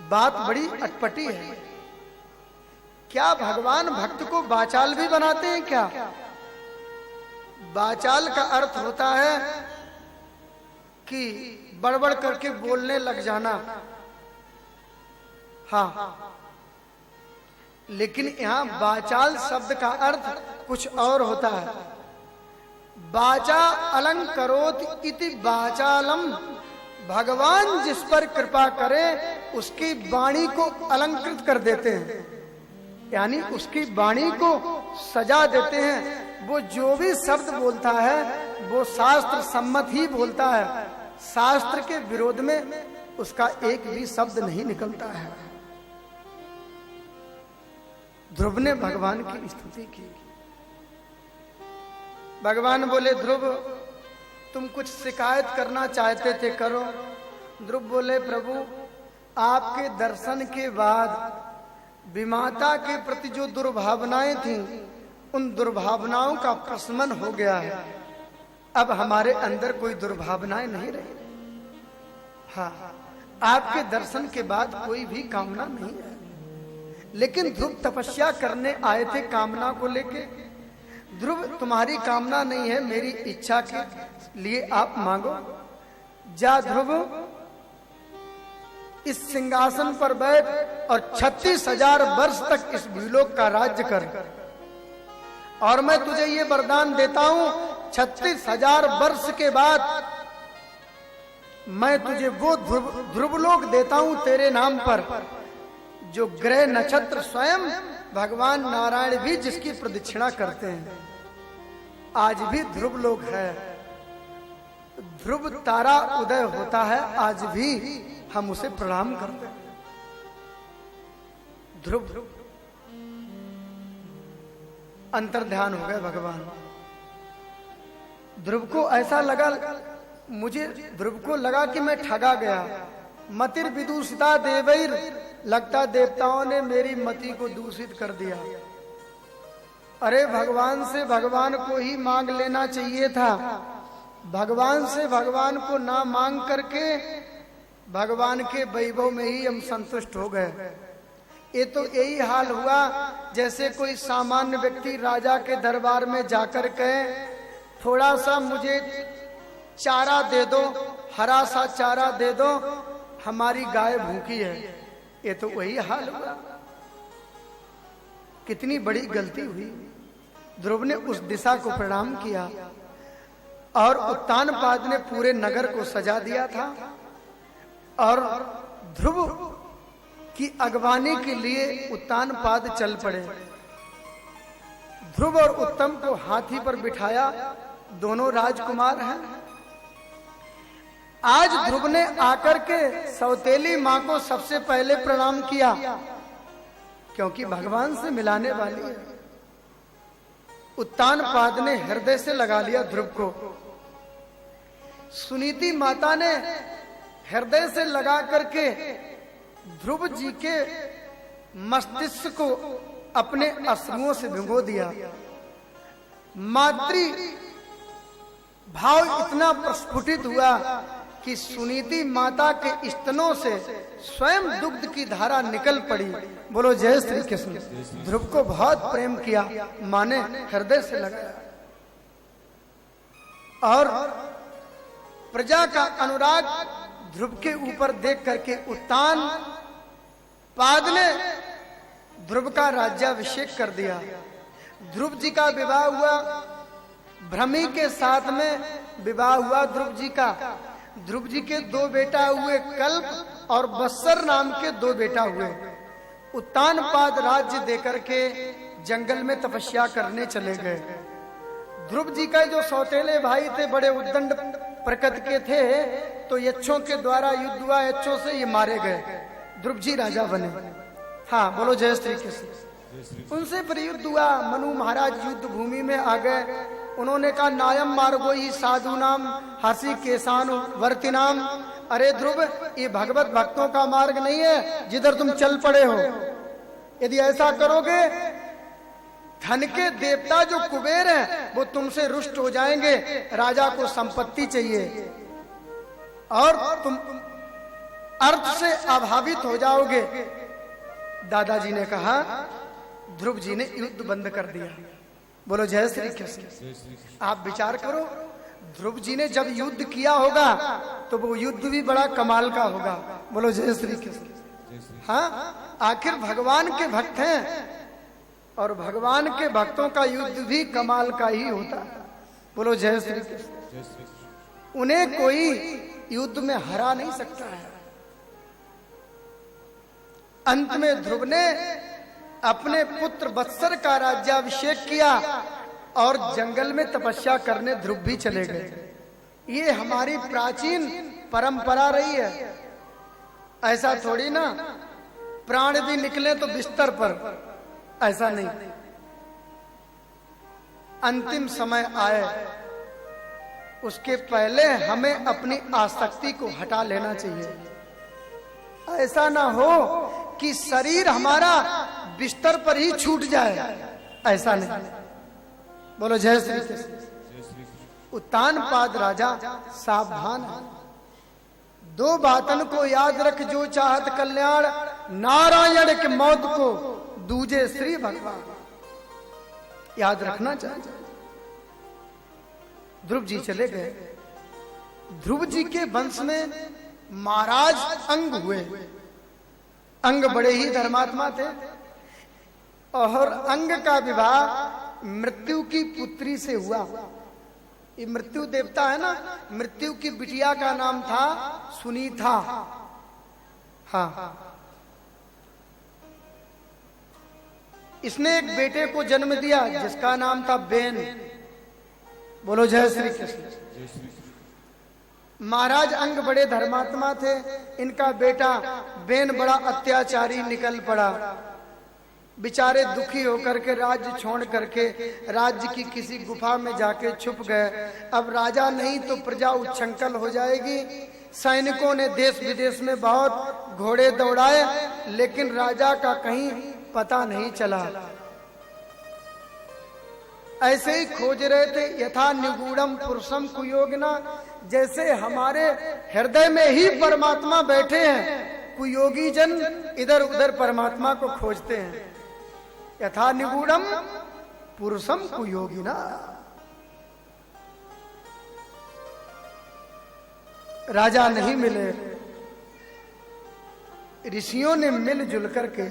बात बड़ी अटपटी है। क्या भगवान भक्त को वाचाल भी बनाते हैं क्या? वाचाल का अर्थ होता है कि बड़बड़ करके बोलने लग जाना। हाँ, लेकिन यहां वाचाल शब्द का अर्थ कुछ और होता है। वाचा अलंकरोत इति वाचालम, भगवान जिस पर कृपा करे उसकी वाणी को अलंकृत कर देते हैं, यानी उसकी वाणी को सजा देते हैं। वो जो भी शब्द बोलता है वो शास्त्र सम्मत ही बोलता है, शास्त्र के विरोध में उसका एक भी शब्द नहीं निकलता है। ध्रुव ने भगवान की स्तुति की। भगवान बोले, ध्रुव तुम कुछ शिकायत करना चाहते थे, करो। ध्रुव बोले, प्रभु आपके दर्शन के बाद विमाता के प्रति जो दुर्भावनाएं थीं, उन दुर्भावनाओं का प्रशमन हो गया है। अब हमारे अंदर कोई दुर्भावनाएं नहीं रही। हाँ, आपके दर्शन के बाद कोई भी कामना नहीं है। लेकिन ध्रुव तपस्या करने आए थे कामना को लेके। ध्रुव तुम्हारी कामना नहीं है, मेरी इच्छा के लिए आप मांगो। जा ध्रुव, इस सिंहासन पर बैठ और 36,000 वर्ष तक इस भूलोक का राज्य कर। और मैं तुझे ये वरदान देता हूं, 36,000 वर्ष के बाद मैं तुझे वो ध्रुवलोक देता हूं तेरे नाम पर, जो ग्रह नक्षत्र स्वयं भगवान नारायण भी जिसकी प्रदक्षिणा करते हैं। आज भी ध्रुव लोक है, ध्रुव तारा उदय होता है, आज भी हम उसे प्रणाम करते हैं। ध्रुव अंतर्ध्यान हो गए भगवान। ध्रुव को ऐसा लगा, मुझे ध्रुव को लगा कि मैं ठगा गया। मतिर विदूषिता देवैर, लगता देवताओं ने मेरी मति को दूषित कर दिया। अरे भगवान से भगवान को ही मांग लेना चाहिए था। भगवान से भगवान को ना मांग करके भगवान के वैभव में ही हम संतुष्ट हो गए। ये तो यही हाल हुआ जैसे कोई सामान्य व्यक्ति राजा के दरबार में जाकर कहे, थोड़ा सा मुझे चारा दे दो, हरा सा चारा दे दो, हमारी गाय भूखी है। ये तो वही हाल हुआ। कितनी बड़ी गलती हुई। ध्रुव ने उस दिशा को प्रणाम किया और उत्तानपाद ने पूरे नगर को सजा दिया था। और ध्रुव की अगवानी के लिए उत्तानपाद चल पड़े। ध्रुव और उत्तम को हाथी पर बिठाया, दोनों राजकुमार हैं। आज ध्रुव ने आकर के सौतेली मां को सबसे पहले प्रणाम किया, क्योंकि भगवान से मिलाने वाली है। उत्तानपाद ने हृदय से लगा लिया ध्रुव को। सुनीति माता ने हृदय से लगा करके ध्रुव जी के मस्तिष्क को अपने अश्रुओं से भिगो दिया। मातृ भाव इतना प्रस्फुटित हुआ कि सुनीति माता के स्तनों से स्वयं दुग्ध की धारा निकल पड़ी। बोलो जय श्री कृष्ण। ध्रुव को बहुत प्रेम किया, माने हृदय से लगाया। और प्रजा का अनुराग ध्रुव के ऊपर देख करके उत्तानपाद ने ध्रुव का राज्याभिषेक कर दिया। ध्रुव जी का विवाह हुआ, भ्रमी के साथ में विवाह हुआ ध्रुव जी का। ध्रुव जी के 2 बेटा हुए, कल्प और बत्सर नाम के 2 बेटा हुए। उत्तानपाद राज्य देकर के जंगल में तपस्या करने चले गए। ध्रुव जी का जो सौतेले भाई थे बड़े उद्दंड प्रकृति के थे, तो यक्षों के द्वारा युद्ध हुआ, यक्षों से ये मारे गए। ध्रुव जी राजा बने। हाँ, बोलो जय श्री कृष्ण। उनसे फिर युद्ध हुआ। मनु महाराज युद्ध भूमि में आ गए। उन्होंने कहा, नायम मार्गो ही साधु नाम हसी केसानु वर्ति नाम। अरे ध्रुव, ये भगवत भक्तों का मार्ग नहीं है जिधर तुम चल पड़े हो। यदि ऐसा करोगे, धन के देवता जो कुबेर हैं वो तुमसे रुष्ट हो जाएंगे। राजा को संपत्ति चाहिए और तुम अर्थ से अभावित हो जाओगे। दादाजी ने कहा, ध्रुव जी ने युद्ध बंद कर दिया। बोलो जय श्री कृष्ण। आप विचार करो, ध्रुव जी ने जब युद्ध किया होगा तो वो युद्ध भी बड़ा कमाल का होगा। बोलो जय श्री कृष्ण। हाँ, आखिर भगवान के भक्त हैं और भगवान के भक्तों का युद्ध भी कमाल का ही होता है। बोलो जय श्री कृष्ण। उन्हें कोई युद्ध में हरा नहीं सकता है। अंत में ध्रुव ने अपने पुत्र वत्सर का राज्याभिषेक किया और जंगल में तपस्या करने ध्रुव भी चले गए। ये हमारी प्राचीन परंपरा रही है। ऐसा थोड़ी ना प्राण भी निकले तो बिस्तर पर, ऐसा नहीं। अंतिम समय आए उसके पहले हमें अपनी आसक्ति को हटा लेना चाहिए। ऐसा ना हो कि शरीर हमारा बिस्तर पर ही छूट जाए, ऐसा नहीं। बोलो जय श्री कृष्ण। उत्तानपाद राजा सावधान है। दो बातन को याद रख जो चाहत कल्याण, नारायण के मौत को दूजे श्री भगवान। याद रखना चाहिए। ध्रुव जी चले गए। ध्रुव जी के वंश में महाराज अंग हुए। अंग बड़े ही धर्मात्मा थे और अंग का विवाह मृत्यु की पुत्री से हुआ। ये मृत्यु देवता है ना, मृत्यु की बिटिया का नाम था सुनीता। हाँ, इसने एक बेटे को जन्म दिया जिसका नाम था बेन। बोलो जय श्री कृष्ण। महाराज अंग बड़े धर्मात्मा थे। इनका बेटा बेन बड़ा अत्याचारी निकल पड़ा। बेचारे दुखी होकर के राज्य छोड़ करके राज्य की किसी गुफा में जाके छुप गए। अब राजा नहीं तो प्रजा उच्छृंखल हो जाएगी। सैनिकों ने देश विदेश में बहुत घोड़े दौड़ाए, लेकिन राजा का कहीं पता नहीं चला। ऐसे ही खोज रहे थे। यथा निगूढ़म पुरुषम कुयोगिना, जैसे हमारे हृदय में ही परमात्मा बैठे हैं, कुयोगी जन इधर उधर परमात्मा को खोजते हैं। यथा निगूढ़म पुरुषम कुयोगिना। राजा नहीं मिले। ऋषियों ने मिलजुल करके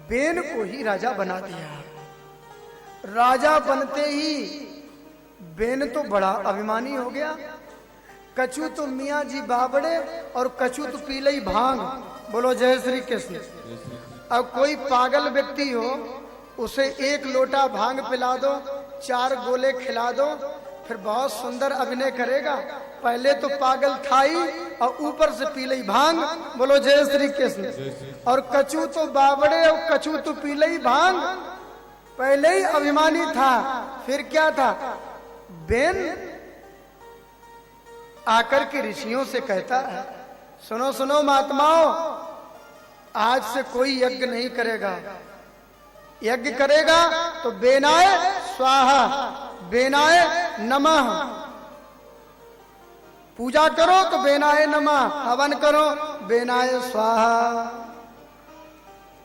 बेन को ही राजा बना दिया। राजा बनते ही बेन तो बड़ा अभिमानी हो गया। कछु तो मियाँ जी बावड़े और कछु तो पीले ही भांग। बोलो जय श्री कृष्ण। अब कोई पागल व्यक्ति हो, उसे एक लोटा भांग पिला दो, 4 गोले खिला दो, फिर बहुत सुंदर अभिनय करेगा। पहले तो पागल था ही और ऊपर से पीले ही भांग। बोलो जय श्री कृष्ण। और कछु तो बावड़े और कछु तो पीले ही भांग। पहले ही अभिमानी था, फिर क्या था? बेन आकर के ऋषियों से कहता है, सुनो सुनो महात्माओं, आज से कोई यज्ञ नहीं करेगा। यज्ञ करेगा तो बेनाय स्वाहा, बेनाय नमः। पूजा करो तो बेनाय नमः, हवन करो बेनाय स्वाहा।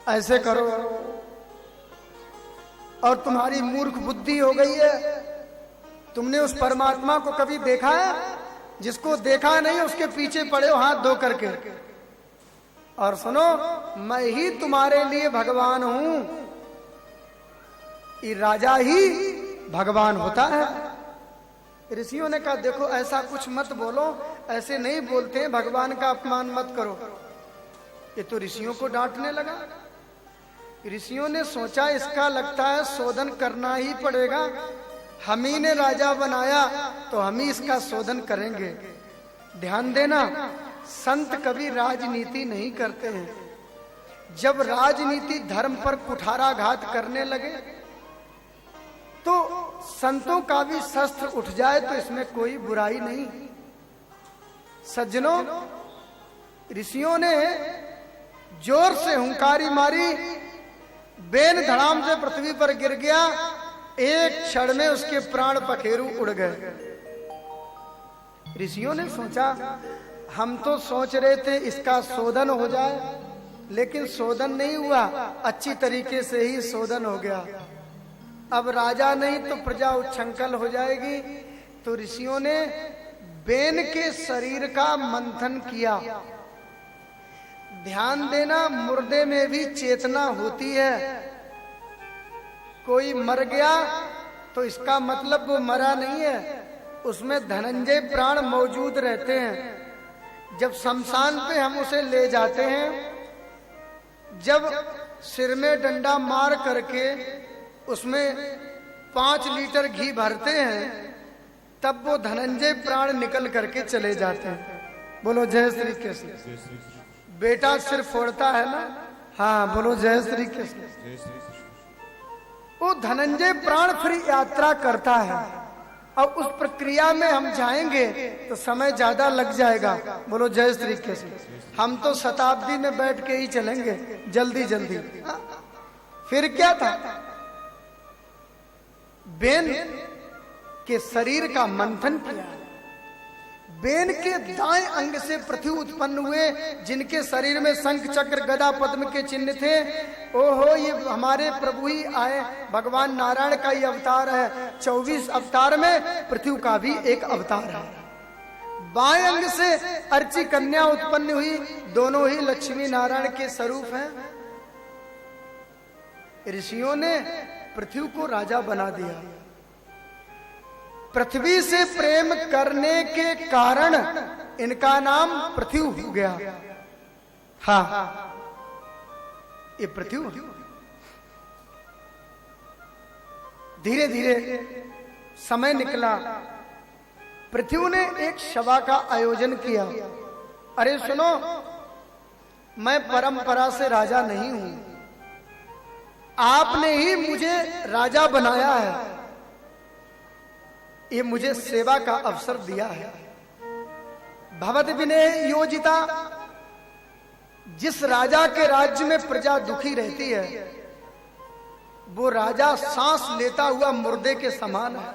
ऐसे करो। और तुम्हारी मूर्ख बुद्धि हो गई है। तुमने उस परमात्मा को कभी देखा है? जिसको देखा नहीं उसके पीछे पड़े हो हाथ धो करके। और सुनो, मैं ही तुम्हारे लिए भगवान हूं। ये राजा ही भगवान होता है। ऋषियों ने कहा, देखो ऐसा कुछ मत बोलो, ऐसे नहीं बोलते हैं, भगवान का अपमान मत करो। ये तो ऋषियों को डांटने लगा। ऋषियों ने सोचा इसका लगता है शोधन करना ही पड़ेगा। हम ही ने राजा बनाया तो हम ही इसका शोधन करेंगे। ध्यान देना, संत कभी राजनीति नहीं करते हैं। जब राजनीति धर्म पर कुठाराघात करने लगे तो संतों का भी शस्त्र उठ जाए तो इसमें कोई बुराई नहीं। सज्जनों, ऋषियों ने जोर से हुंकारी मारी। बेन धड़ाम से पृथ्वी पर गिर गया। एक क्षण में उसके प्राण पखेरु उड़ गए। ऋषियों ने सोचा, हम तो सोच रहे थे इसका शोधन हो जाए, लेकिन शोधन नहीं हुआ, अच्छी तरीके से ही शोधन हो गया। अब राजा नहीं तो प्रजा उच्छृंखल हो जाएगी। तो ऋषियों ने बेन के शरीर का मंथन किया। ध्यान देना, मुर्दे में भी चेतना होती है। कोई मर गया तो इसका मतलब वो मरा नहीं है, उसमें धनंजय प्राण मौजूद रहते हैं। जब शमशान पे हम उसे ले जाते हैं, जब सिर में डंडा मार करके उसमें 5 लीटर घी भरते हैं, तब वो धनंजय प्राण निकल करके चले जाते हैं। बोलो जय श्री कृष्ण। बेटा सिर फोड़ता है ना, हाँ बोलो जय श्री कृष्ण। वो धनंजय प्राण फिर यात्रा करता है, और उस प्रक्रिया में हम जाएंगे तो समय ज्यादा लग जाएगा। बोलो जय श्री कृष्ण। हम तो शताब्दी में बैठ के ही चलेंगे, जल्दी जल्दी। फिर क्या था, बेन के शरीर का मंथन किया। बेन के दाएं अंग से पृथ्वी उत्पन्न हुए, जिनके शरीर में शंख चक्र गदा पद्म के चिन्ह थे। ओहो, ये हमारे प्रभु ही आए, भगवान नारायण का ही अवतार है। 24 अवतार में पृथ्वी का भी एक अवतार है। बाएं अंग से अर्ची कन्या उत्पन्न हुई, दोनों ही लक्ष्मी नारायण के स्वरूप हैं। ऋषियों ने पृथ्वी को राजा बना दिया। पृथ्वी से प्रेम करने के कारण इनका नाम पृथ्वी हो गया। हाँ, ये पृथ्वी धीरे धीरे समय निकला। पृथ्वी ने एक सभा का आयोजन किया। अरे सुनो, मैं परंपरा से राजा नहीं हूं, आपने ही मुझे राजा बनाया है, ये मुझे सेवा का अवसर दिया है। भवद विनय योजिता, जिस राजा के राज्य में प्रजा दुखी रहती है, वो राजा सांस लेता हुआ मुर्दे के समान है,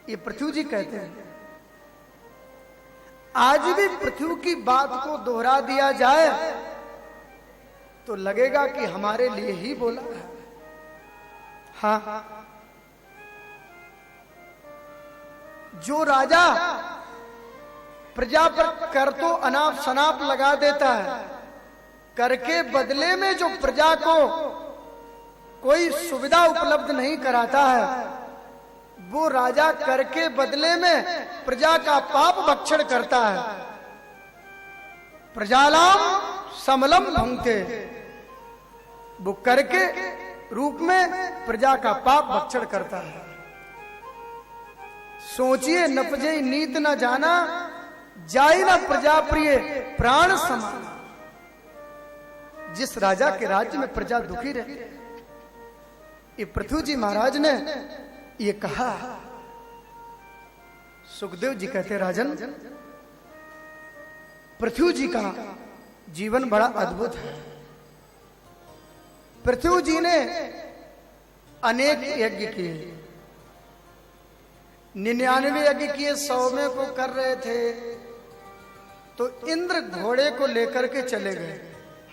ये पृथ्वी जी कहते हैं। आज भी पृथ्वी की बात को दोहरा दिया जाए तो लगेगा कि हमारे लिए ही बोला है। हाँ, जो राजा प्रजा पर कर तो अनाप शनाप लगा देता है, कर के बदले में जो प्रजा को कोई सुविधा उपलब्ध नहीं कराता है, वो राजा कर के बदले में प्रजा का पाप भक्षण करता है। प्रजालाम समलम भुंगते, वो कर के रूप में प्रजा का पाप भक्षण करता है। सोचिए, नपजे नीत न जाना, जाई न प्रजा प्रिय प्राण समान। जिस राजा के राज्य में प्रजा दुखी रहे, ये पृथ्वी जी महाराज ने ये कहा। सुखदेव जी कहते, राजन, पृथ्वी जी का जीवन बड़ा अद्भुत है। पृथ्वी जी ने अनेक यज्ञ किए, 99 यज्ञ किए, 100वें को कर रहे थे तो इंद्र घोड़े को लेकर के चले गए।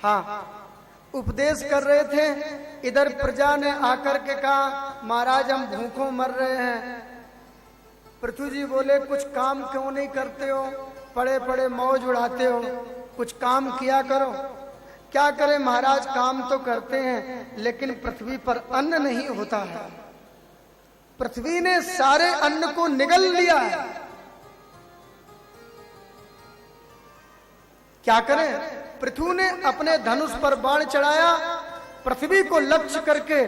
हाँ, उपदेश कर रहे थे। इधर प्रजा ने आकर के कहा, महाराज हम भूखों मर रहे हैं। पृथ्वी जी बोले, कुछ काम क्यों नहीं करते हो, पड़े पड़े मौज उड़ाते हो, कुछ काम किया करो। क्या करें महाराज, काम तो करते हैं लेकिन पृथ्वी पर अन्न नहीं होता है। पृथ्वी ने सारे अन्न को निगल लिया है, क्या करें। पृथ्वी ने अपने धनुष पर बाण चढ़ाया, पृथ्वी को लक्ष्य करके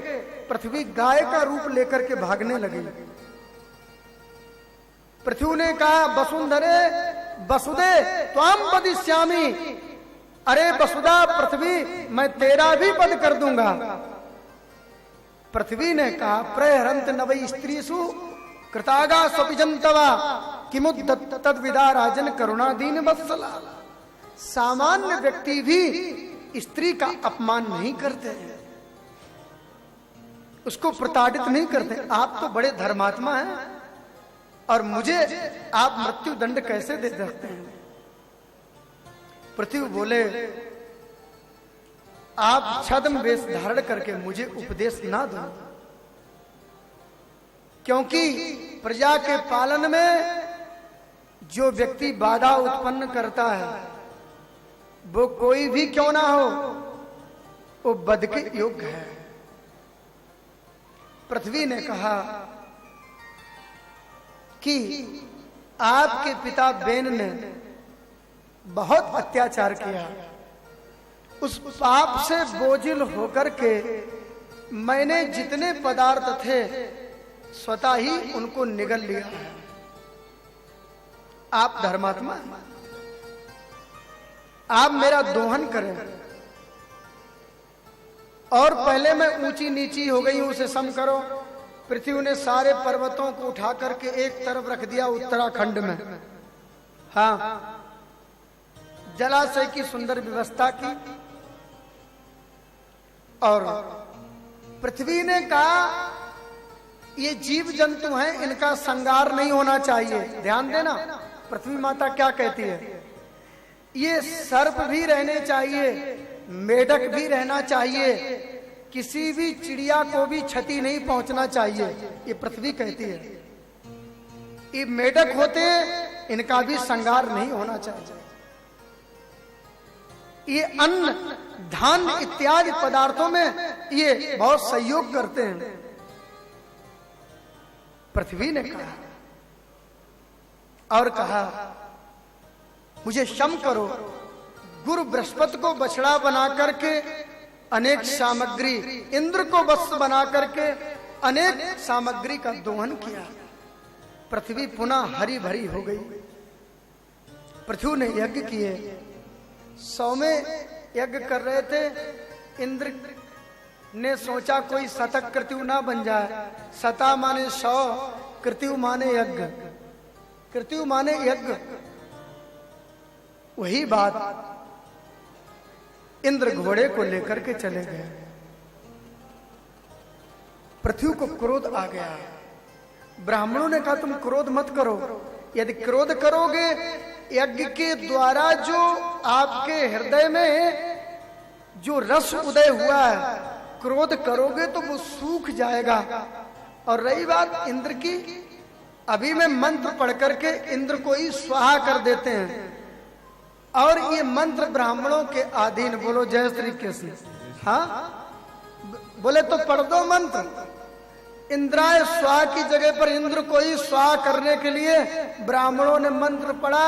पृथ्वी गाय का रूप लेकर के भागने लगी। पृथ्वी ने कहा, वसुंधरे वसुदे त्वाम वदिष्यामि, अरे वसुदा पृथ्वी, मैं तेरा भी वध कर दूंगा। पृथ्वी ने कहा, प्रहरंत नवै स्त्रीसु कृतागा स्वपिजंतवा किमुद तद्विदा राजन करुणादीन वत्सला। सामान्य व्यक्ति भी स्त्री का अपमान नहीं करते, उसको प्रताड़ित नहीं करते। आप तो बड़े धर्मात्मा हैं और मुझे आप मृत्यु दंड कैसे दे सकते हैं। पृथ्वी बोले, आप छद्म वेश धारण करके मुझे उपदेश ना दो, क्योंकि प्रजा के पालन में जो व्यक्ति बाधा उत्पन्न करता है वो कोई भी क्यों ना हो, वो वध के योग्य है। पृथ्वी ने कहा कि आपके पिता बेन ने बहुत अत्याचार किया, उस पाप से बोझिल होकर के मैंने जितने पदार्थ थे स्वतः ही उनको निगल लिया है। आप धर्मात्मा हैं, आप मेरा दोहन करें, और पहले मैं ऊंची नीची हो गई हूं उसे सम करो। पृथ्वी ने सारे पर्वतों को उठा करके एक तरफ रख दिया उत्तराखंड में, हाँ, जलाशय की सुंदर व्यवस्था की, और पृथ्वी ने कहा ये जीव जंतु हैं, इनका संगार नहीं होना चाहिए। ध्यान देना, पृथ्वी माता क्या कहती है, ये सर्प भी रहने चाहिए, मेढक भी रहना चाहिए, किसी भी चिड़िया को भी क्षति नहीं पहुंचना चाहिए, ये पृथ्वी कहती है। ये मेढक होते इनका भी संगार नहीं होना चाहिए। ये अन्न धान्य इत्यादि पदार्थों में ये बहुत सहयोग करते हैं। पृथ्वी ने कहा और कहा मुझे क्षम करो, गुरु बृहस्पति को बछड़ा बना करके अनेक सामग्री, इंद्र को वत्स बना करके अनेक सामग्री का दोहन किया। पृथ्वी पुनः हरी भरी हो गई। पृथ्वी ने यज्ञ किए, 100 में यज्ञ कर रहे थे। इंद्र ने सोचा कोई शतक कृत्यु ना बन जाए। शता माने 100, कृत्यु माने यज्ञ, कृत्यु माने यज्ञ। वही बात इंद्र घोड़े को लेकर के चले गए। पृथ्वी को क्रोध आ गया। ब्राह्मणों ने कहा तुम क्रोध मत करो, यदि क्रोध करोगे यज्ञ के द्वारा जो आपके हृदय में जो रस उदय हुआ है, क्रोध करोगे तो वो सूख जाएगा। और रही बात इंद्र की, अभी मैं मंत्र पढ़ करके इंद्र को ही स्वाहा कर देते हैं, और ये मंत्र ब्राह्मणों के अधीन। बोलो जय श्री कृष्ण। हाँ बोले तो पढ़ दो मंत्र। इंद्राय स्वाहा की जगह पर इंद्र को ही स्वाहा करने के लिए ब्राह्मणों ने मंत्र पढ़ा।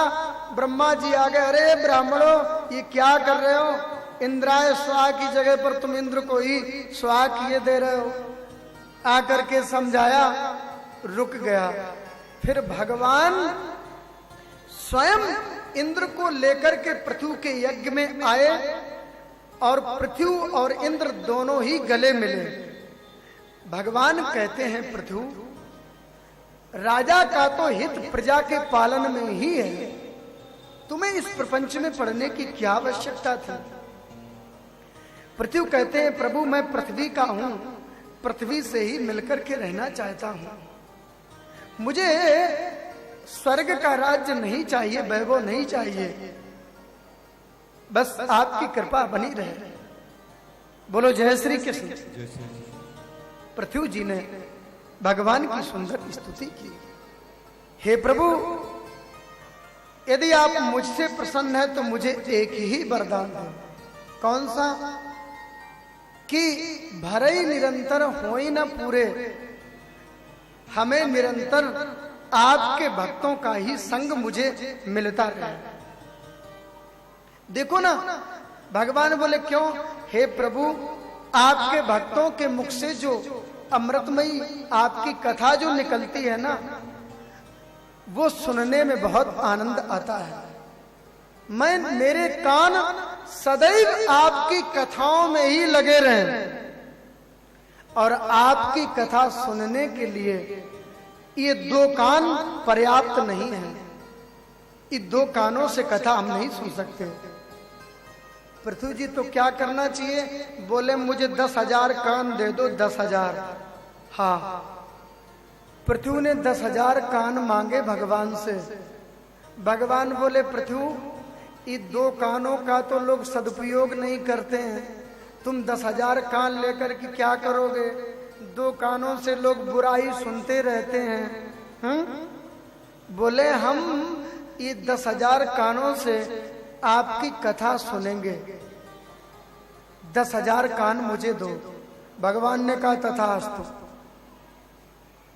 ब्रह्मा जी आ गए, अरे ब्राह्मणों ये क्या कर रहे हो, इंद्राय स्वाहा की जगह पर तुम इंद्र को ही स्वाहा किए दे रहे हो। आकर के समझाया, रुक गया। फिर भगवान स्वयं इंद्र को लेकर के पृथ्वी के यज्ञ में आए, और पृथ्वी और इंद्र दोनों ही गले मिले। भगवान कहते हैं पृथ्वी, राजा का तो हित प्रजा के पालन में ही है, तुम्हें इस प्रपंच में पढ़ने की क्या आवश्यकता थी। पृथ्वी कहते हैं प्रभु मैं पृथ्वी का हूं, पृथ्वी से ही मिलकर के रहना चाहता हूं, मुझे स्वर्ग का राज्य नहीं चाहिए, वैभव नहीं चाहिए, बस आपकी कृपा बनी रहे। बोलो जय श्री कृष्ण। पृथ्वी जी ने भगवान की सुंदर स्तुति की। हे प्रभु, यदि आप मुझसे प्रसन्न हैं तो मुझे एक ही वरदान दो। कौन सा? कि भरई निरंतर होई न पूरे, हमें निरंतर आपके भक्तों का ही संग मुझे मिलता रहे। देखो ना, भगवान बोले क्यों? हे प्रभु, आपके भक्तों के मुख से जो अमृतमयी आपकी कथा जो निकलती है ना, वो सुनने में बहुत आनंद आता है। मेरे कान सदैव आपकी कथाओं में ही लगे रहे, और आपकी कथा सुनने के लिए ये 2 कान पर्याप्त नहीं है। ये 2 कानों से कथा हम नहीं सुन सकते। पृथ्वी जी तो क्या करना चाहिए? बोले मुझे 10,000 कान दे दो, 10,000। हाँ, पृथ्वी ने 10,000 कान मांगे भगवान से। भगवान बोले पृथ्वी, ये 2 कानों का तो लोग सदुपयोग नहीं करते हैं, तुम 10,000 कान लेकर के क्या करोगे? 2 कानों से लोग बुराई सुनते रहते हैं। बोले हम ये 10,000 कानों से आपकी कथा सुनेंगे, 10,000 कान मुझे दो। भगवान ने कहा तथास्तु।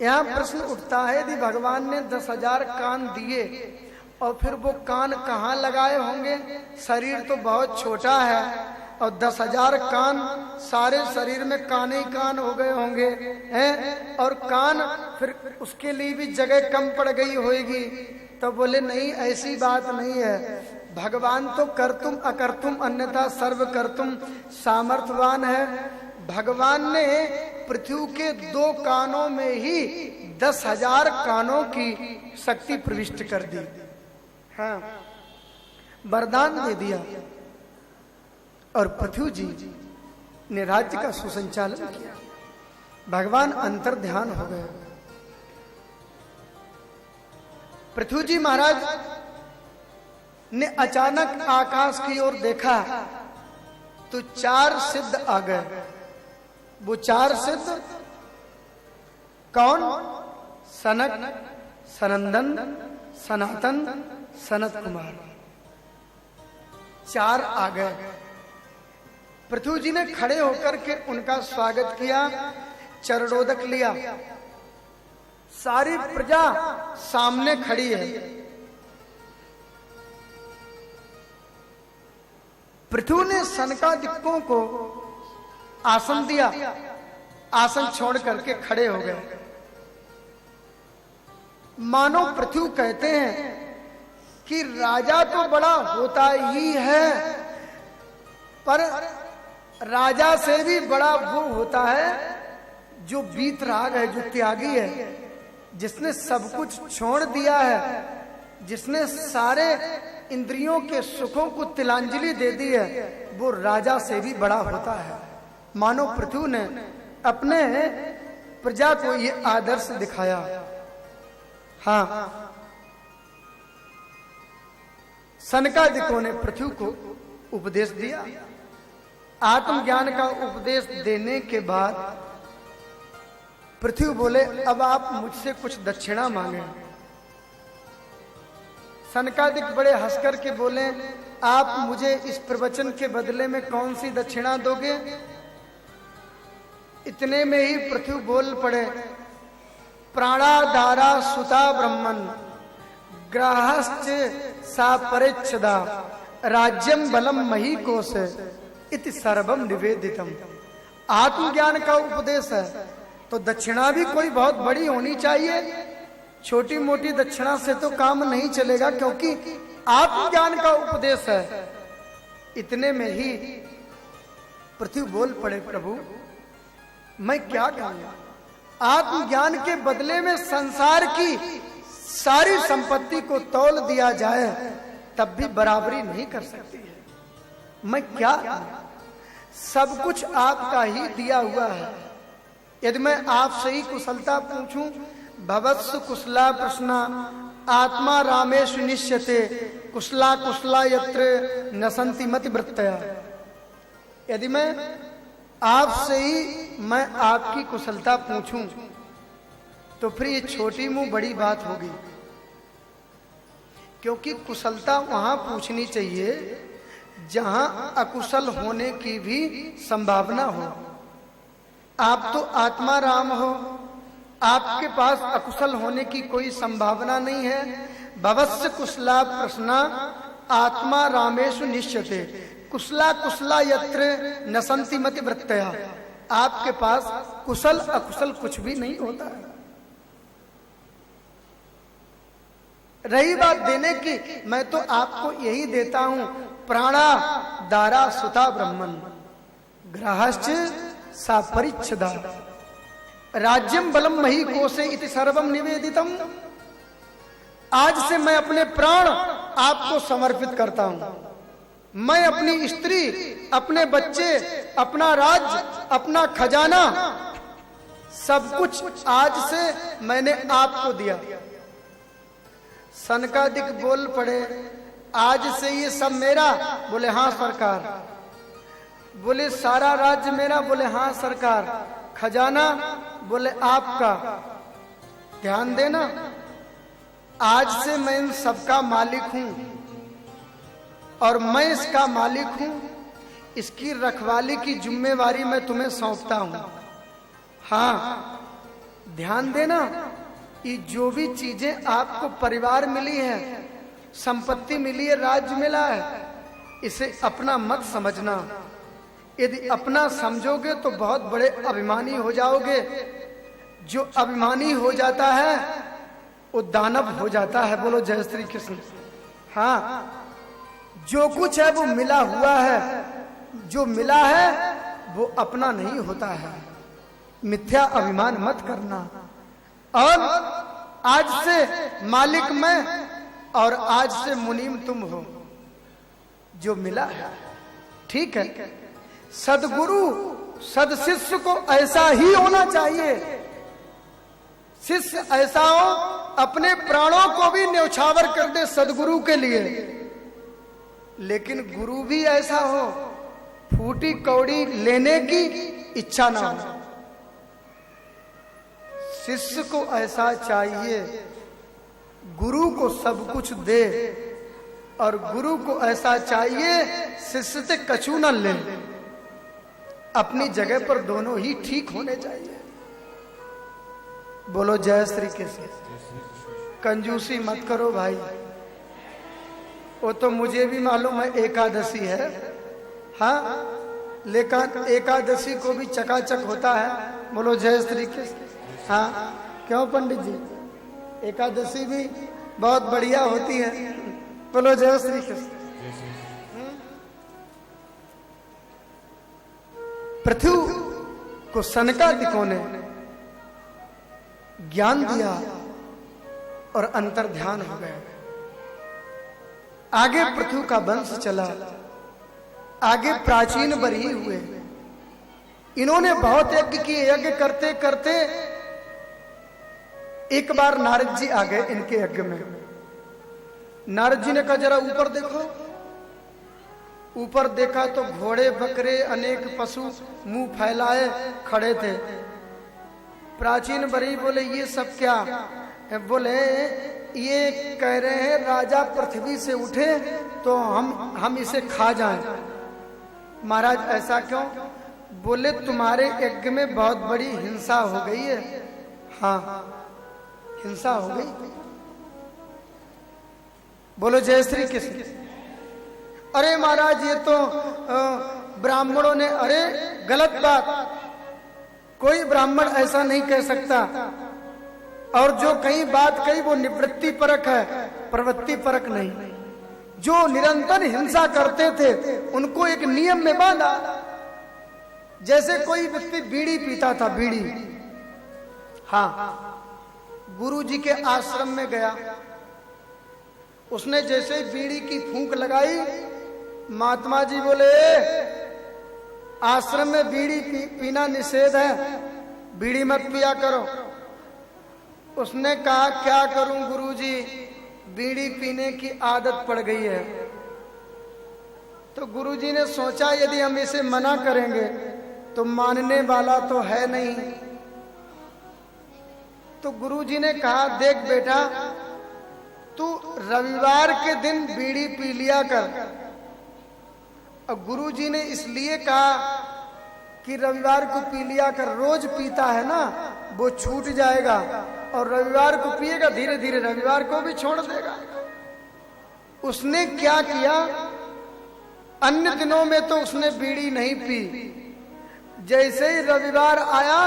यहां प्रश्न उठता है यदि भगवान ने 10,000 कान दिए और फिर वो कान कहाँ लगाए होंगे? शरीर तो बहुत छोटा है और 10,000 कान, सारे शरीर में कान ही कान हो गए होंगे हैं, और कान फिर उसके लिए भी जगह कम पड़ गई होगी। तो बोले नहीं, ऐसी बात नहीं है। भगवान तो कर्तुम अकर्तुम अन्यथा सर्व कर्तुम सामर्थ्यवान है। भगवान ने पृथ्वी के 2 कानों में ही 10,000 कानों की शक्ति प्रविष्ट कर दी। हाँ, वरदान दे दिया और पृथ्वी जी ने राज्य का सुसंचालन किया। भगवान अंतर ध्यान हो गए। पृथ्वी जी महाराज ने अचानक आकाश की ओर देखा तो 4 सिद्ध आ गए। वो 4 सिद्ध कौन? सनक, सनंदन, सनातन, सनत कुमार, 4 आ गए। पृथ्वी जी ने खड़े होकर के उनका स्वागत किया, चरणोदक लिया। सारी प्रजा सामने खड़ी है। पृथ्वी ने सनकादिकों को आसन दिया, आसन छोड़ करके खड़े हो गए। मानो पृथ्वी कहते हैं कि राजा तो बड़ा होता ही है, पर राजा से भी बड़ा वो होता है जो वीतराग है, जो त्यागी है, जिसने सब कुछ छोड़ दिया है, जिसने सारे इंद्रियों के सुखों को तिलांजलि दे दी है, वो राजा से भी बड़ा होता है। मानो पृथ्वी ने अपने प्रजा को ये आदर्श दिखाया। हाँ, सनकादिकों ने पृथ्वी को उपदेश दिया। आत्मज्ञान का उपदेश देने के बाद पृथ्वी बोले अब आप मुझसे कुछ दक्षिणा मांगे। सनकादिक बड़े हंसकर के बोले आप मुझे इस प्रवचन के बदले में कौन सी दक्षिणा दोगे? इतने में ही पृथ्वी बोल पड़े प्राणाधारा सुता ब्रह्मन ग्राहश्च सा परिच्छदा राज्यम बलम मही कोश इति सर्वम निवेदितम। आत्मज्ञान का उपदेश है तो दक्षिणा भी कोई बहुत बड़ी होनी चाहिए। छोटी मोटी दक्षिणा से तो काम नहीं चलेगा, क्योंकि आत्मज्ञान का उपदेश है। इतने में ही पृथ्वी बोल पड़े प्रभु मैं क्या कहूं? आत्मज्ञान के बदले में संसार की सारी संपत्ति को तौल दिया जाए तब भी बराबरी नहीं कर सकती है। मैं क्या कहूं? सब कुछ आपका ही दिया हुआ है। यदि मैं आपसे ही कुशलता पूछूं, भवत्सु कुशला प्रश्ना आत्मा रामेषु निश्यते कुशला कुशला यत्र नसंति मति वृत्तया। यदि मैं आपसे ही मैं आपकी कुशलता पूछूं तो फिर ये छोटी मुंह बड़ी बात होगी, क्योंकि कुशलता वहां पूछनी चाहिए जहां अकुशल होने की भी संभावना हो। आप तो आत्मा राम हो, आपके पास अकुशल होने की कोई संभावना नहीं है। भवस्य कुशला प्रश्ना आत्मा रामेषु निश्यते कुशला कुशला यत्र नसंति मति वृत्तया। आपके पास कुशल अकुशल कुछ भी नहीं होता है। रही बात देने की, मैं तो आपको यही देता हूं प्राणा दारा सुता ब्रह्मन ग्राहश्च सा परिच्छदा राज्यम बलम मही कोशे इति सर्वम निवेदितम। आज से मैं अपने प्राण आपको समर्पित करता हूं। मैं अपनी स्त्री, अपने बच्चे, अपना राज्य, अपना खजाना, सब कुछ आज से मैंने आपको दिया। सनकादिक बोल पड़े आज से ये सब मेरा? बोले हाँ सरकार। बोले सारा राज्य मेरा? बोले हाँ सरकार। खजाना? बोले आपका। ध्यान देना, आज से मैं इन सबका मालिक हूं और मैं इसका मालिक हूं। इसकी रखवाली की जिम्मेवारी मैं तुम्हें सौंपता हूं। हाँ, ध्यान देना, ये जो भी चीजें आपको परिवार मिली है, संपत्ति मिली है, राज्य मिला है, इसे अपना मत समझना। यदि अपना समझोगे तो बहुत बड़े अभिमानी हो जाओगे। जो अभिमानी हो जाता है वो दानव हो जाता है। बोलो जय श्री कृष्ण। हाँ, जो कुछ है वो मिला हुआ है, जो मिला है वो अपना नहीं होता है। मिथ्या अभिमान मत करना। और आज से मालिक मैं और आज से मुनीम तुम हो। जो मिला है ठीक है। सदगुरु सदशिष्य को ऐसा ही होना चाहिए। शिष्य ऐसा हो अपने प्राणों को भी न्यौछावर कर दे सदगुरु के लिए। लेकिन गुरु भी ऐसा हो फूटी कौड़ी लेने की इच्छा ना हो। शिष्य को ऐसा चाहिए गुरु को सब कुछ दे, और गुरु को ऐसा चाहिए शिष्य से कछु न ले। अपनी जगह पर दोनों ही ठीक होने चाहिए। बोलो जय श्री कृष्ण। कंजूसी मत करो भाई। वो तो मुझे भी मालूम है एकादशी है, हाँ, लेकिन एकादशी को भी चकाचक होता है। बोलो जय श्री कृष्ण। हाँ, क्यों पंडित जी? एकादशी भी बहुत बढ़िया होती है। बोलो जय श्री कृष्ण। पृथ्वी को सनकादिकों ने ज्ञान दिया और अंतर ध्यान हो गए। आगे पृथ्वी का वंश चला, आगे प्राचीन बरही हुए। इन्होंने बहुत यज्ञ किए। यज्ञ करते करते एक बार नारद जी आ गए इनके यज्ञ में। नारद जी ने कहा जरा ऊपर देखो। ऊपर देखा तो घोड़े बकरे अनेक पशु मुंह फैलाए खड़े थे। प्राचीन बरी बोले ये सब क्या? बोले ये कह रहे हैं राजा पृथ्वी से उठे तो हम इसे खा जाएं। महाराज ऐसा क्यों? बोले तुम्हारे यज्ञ में बहुत बड़ी हिंसा हो गई है। हाँ, हिंसा हो गई। बोलो जय श्री कृष्ण। अरे महाराज ये तो ब्राह्मणों ने, अरे गलत बात, कोई ब्राह्मण ऐसा नहीं कह सकता। और जो कहीं बात कही वो निवृत्ति परक है, प्रवृत्ति परक नहीं। जो निरंतर हिंसा करते थे उनको एक नियम में बांधा। जैसे कोई व्यक्ति बीड़ी पीता था, बीड़ी, हाँ, गुरु जी के आश्रम में गया, उसने जैसे बीड़ी की फूंक लगाई, महात्मा जी बोले आश्रम में बीड़ी पीना निषेध है, बीड़ी मत पिया करो। उसने कहा क्या करूं गुरुजी, बीड़ी पीने की आदत पड़ गई है। तो गुरुजी ने सोचा यदि हम इसे मना करेंगे तो मानने वाला तो है नहीं। तो गुरुजी ने कहा देख बेटा, तू रविवार के दिन बीड़ी पी लिया कर। और गुरुजी ने इसलिए कहा कि रविवार को पी लिया कर, रोज पीता है ना वो छूट जाएगा, और रविवार को पिएगा धीरे धीरे रविवार को भी छोड़ देगा। उसने क्या किया, अन्य दिनों में तो उसने बीड़ी नहीं पी। जैसे ही रविवार आया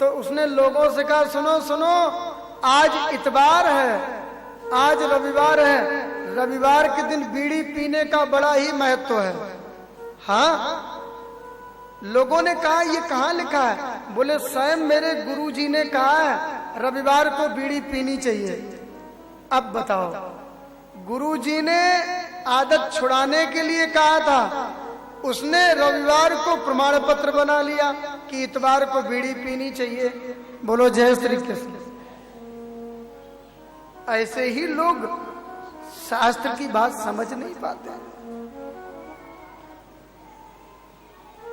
तो उसने लोगों से कहा सुनो सुनो, आज इतवार है, आज रविवार है, रविवार के दिन बीड़ी पीने का बड़ा ही महत्व है। हाँ, लोगों ने कहा ये कहाँ लिखा है? बोले स्वयं मेरे गुरुजी ने कहा है रविवार को बीड़ी पीनी चाहिए। अब बताओ, गुरुजी ने आदत छुड़ाने के लिए कहा था, उसने रविवार को प्रमाण पत्र बना लिया कि इतवार को बीड़ी पीनी चाहिए। बोलो जय श्री कृष्ण। ऐसे ही लोग शास्त्र की बात समझ नहीं पाते।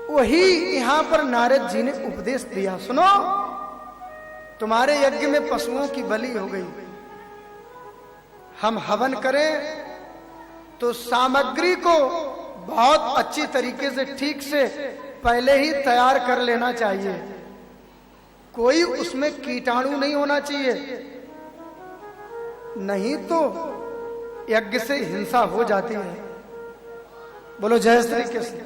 वही यहां पर नारद जी ने उपदेश दिया, सुनो, तुम्हारे यज्ञ में पशुओं की बलि हो गई, हम हवन करें तो सामग्री को बहुत अच्छी तरीके से ठीक से पहले ही तैयार कर लेना चाहिए, कोई उसमें कीटाणु नहीं होना चाहिए, नहीं तो यज्ञ से हिंसा हो जाती है। बोलो जय श्री कृष्ण।